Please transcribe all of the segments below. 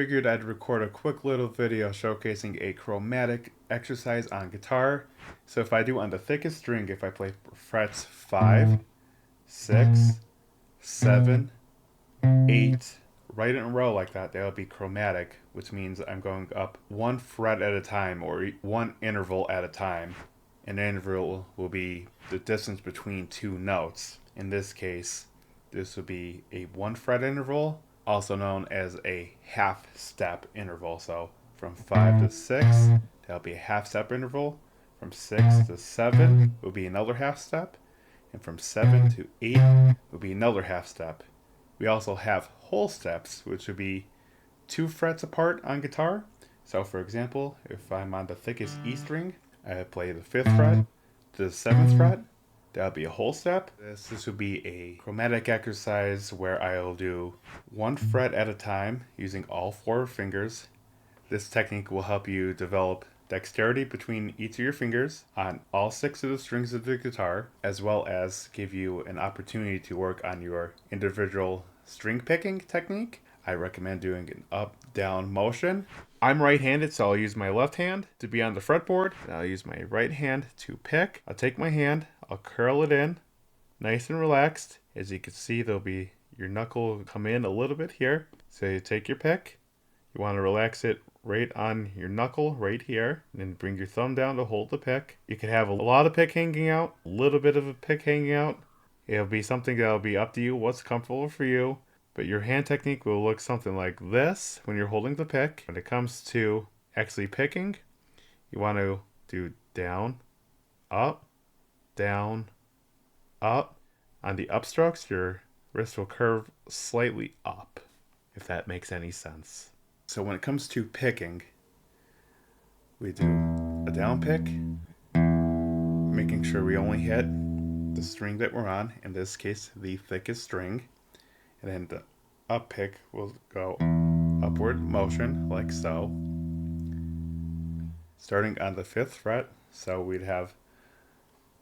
figured I'd record a quick little video showcasing a chromatic exercise on guitar. So if I do on the thickest string, if I play frets 5, 6, 7, 8, right in a row like that, that would be chromatic, which means I'm going up one fret at a time or one interval at a time. An interval will be the distance between two notes. In this case, this would be a one fret interval, also known as a half step interval. So from 5 to 6, that'll be a half step interval. From 6 to 7 will be another half step. And from 7 to 8 will be another half step. We also have whole steps, which would be 2 frets apart on guitar. So for example, if I'm on the thickest E string, I play the 5th fret to the 7th fret. That'll be a whole step. This would be a chromatic exercise where I'll do one fret at a time using all 4 fingers. This technique will help you develop dexterity between each of your fingers on all 6 of the strings of the guitar, as well as give you an opportunity to work on your individual string picking technique. I recommend doing an up-down motion. I'm right-handed, so I'll use my left hand to be on the fretboard. I'll use my right hand to pick. I'll take my hand, I'll curl it in, nice and relaxed. As you can see, there'll be your knuckle will come in a little bit here. So you take your pick. You want to relax it right on your knuckle right here, and then bring your thumb down to hold the pick. You can have a lot of pick hanging out, a little bit of a pick hanging out. It'll be something that'll be up to you, what's comfortable for you. But your hand technique will look something like this when you're holding the pick. When it comes to actually picking, you want to do down, up, down, up. On the upstrokes, your wrist will curve slightly up, if that makes any sense. So when it comes to picking, we do a down pick, making sure we only hit the string that we're on, in this case, the thickest string. And then the up pick will go upward motion like so. Starting on the 5th fret, so we'd have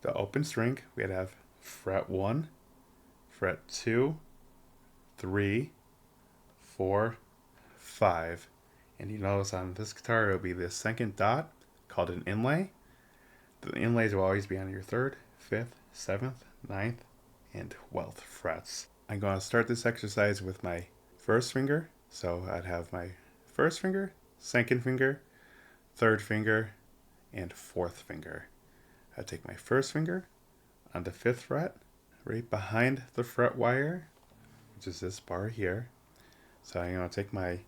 the open string, we'd have fret 1, fret 2, 3, 4, 5. And you notice on this guitar it'll be this second dot called an inlay. The inlays will always be on your 3rd, 5th, 7th, 9th, and 12th frets. I'm going to start this exercise with my first finger. So I'd have my first finger, second finger, third finger, and 4th finger. I take my first finger on the 5th fret, right behind the fret wire, which is this bar here. So I'm going to take my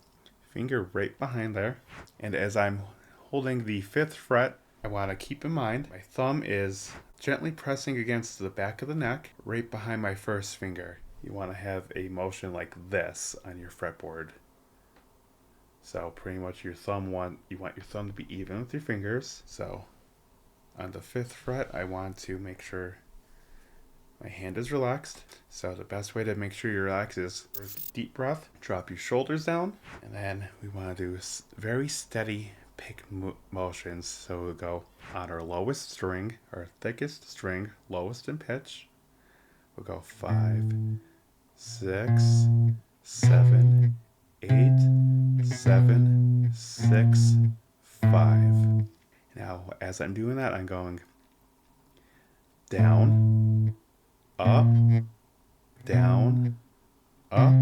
finger right behind there. And as I'm holding the 5th fret, I want to keep in mind my thumb is gently pressing against the back of the neck, right behind my first finger. You want to have a motion like this on your fretboard. So pretty much you want your thumb to be even with your fingers. So on the 5th fret, I want to make sure my hand is relaxed. So the best way to make sure you're relaxed is deep breath, drop your shoulders down, and then we want to do very steady pick motions. So we'll go on our lowest string, our thickest string, lowest in pitch. We'll go 5, 6, 7, 8, 7, 6, 5. Now, as I'm doing that, I'm going down, up, down, up,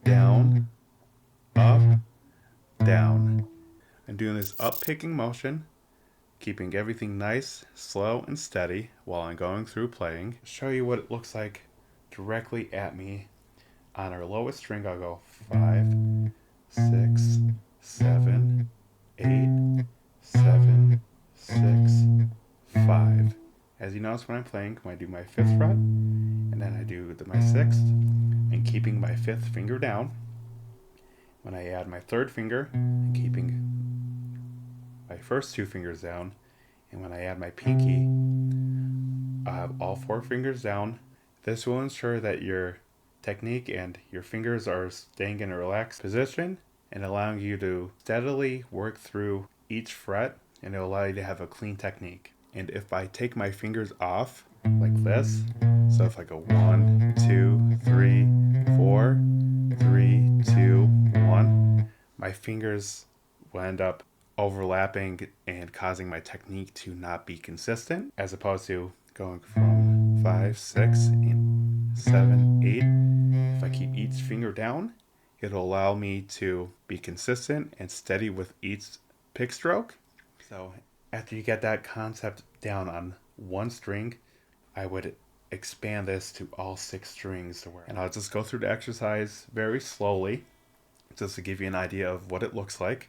down, up, down. I'm doing this up picking motion, keeping everything nice, slow, and steady while I'm going through playing. Show you what it looks like directly at me. On our lowest string, I'll go 5, 6, 7, 8, 7, 6, 5. As you notice when I'm playing, when I do my 5th fret, and then I do my 6th, and keeping my 5th finger down. When I add my 3rd finger, and keeping my first 2 fingers down, and when I add my pinky, I'll have all 4 fingers down. This will ensure that your technique and your fingers are staying in a relaxed position and allowing you to steadily work through each fret, and it'll allow you to have a clean technique. And if I take my fingers off like this, so if I go 1, 2, 3, 4, 3, 2, 1, my fingers will end up overlapping and causing my technique to not be consistent, as opposed to going from 5, 6, and 7, 8. If I keep each finger down, it'll allow me to be consistent and steady with each pick stroke. So after you get that concept down on one string, I would expand this to all 6 strings. And I'll just go through the exercise very slowly, just to give you an idea of what it looks like.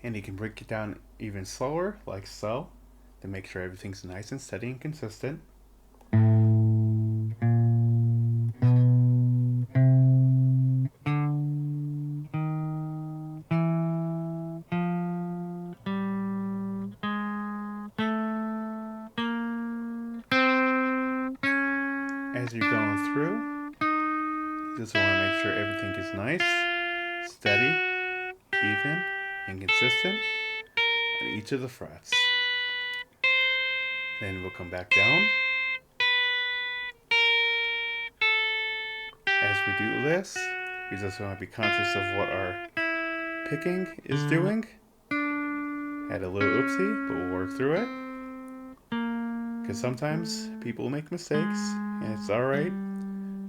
And you can break it down even slower, like so, to make sure everything's nice and steady and consistent. As you're going through, you just want to make sure everything is nice, steady, even, and consistent on each of the frets. Then we'll come back down. As we do this, we just want to be conscious of what our picking is doing. Had a little oopsie, but we'll work through it. Because sometimes people make mistakes, and it's alright.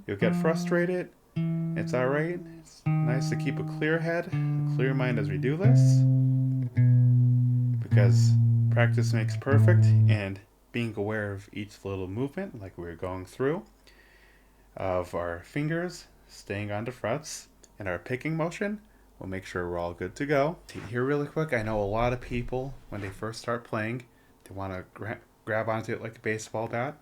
You'll get frustrated, it's alright. It's nice to keep a clear head, a clear mind as we do this. Because practice makes perfect, and being aware of each little movement, like we were going through, of our fingers staying on the frets and our picking motion will make sure we're all good to go. Here really quick, I know a lot of people, when they first start playing, they want to grab onto it like a baseball bat.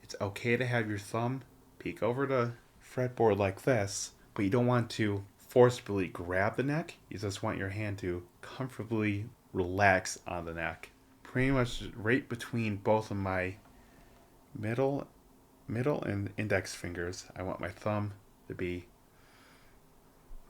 It's okay to have your thumb peek over the fretboard like this, but you don't want to forcibly grab the neck. You just want your hand to comfortably relax on the neck. Pretty much right between both of my middle and index fingers, I want my thumb to be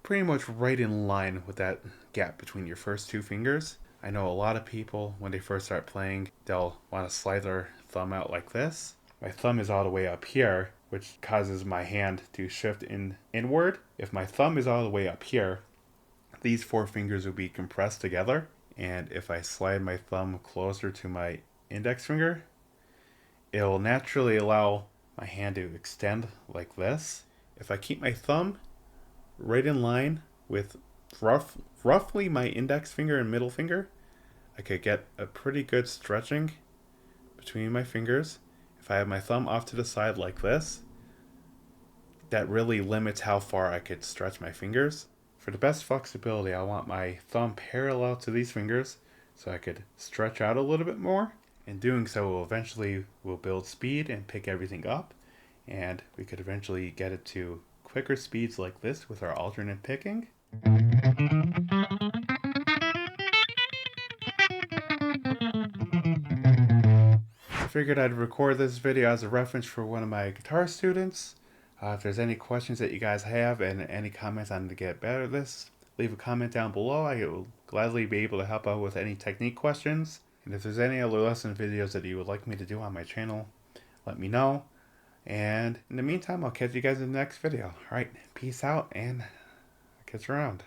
pretty much right in line with that gap between your first 2 fingers. I know a lot of people, when they first start playing, they'll want to slide their thumb out like this. My thumb is all the way up here, which causes my hand to shift inward. If my thumb is all the way up here, these 4 fingers will be compressed together. And if I slide my thumb closer to my index finger, it will naturally allow my hand to extend like this. If I keep my thumb right in line with roughly my index finger and middle finger, I could get a pretty good stretching between my fingers. If I have my thumb off to the side like this, that really limits how far I could stretch my fingers. For the best flexibility, I want my thumb parallel to these fingers so I could stretch out a little bit more. In doing so, we'll build speed and pick everything up, and we could eventually get it to quicker speeds like this with our alternate picking. I figured I'd record this video as a reference for one of my guitar students. If there's any questions that you guys have and any comments on to get better at this, leave a comment down below. I will gladly be able to help out with any technique questions. And if there's any other lesson videos that you would like me to do on my channel, let me know. And in the meantime, I'll catch you guys in the next video. Alright, peace out and catch you around.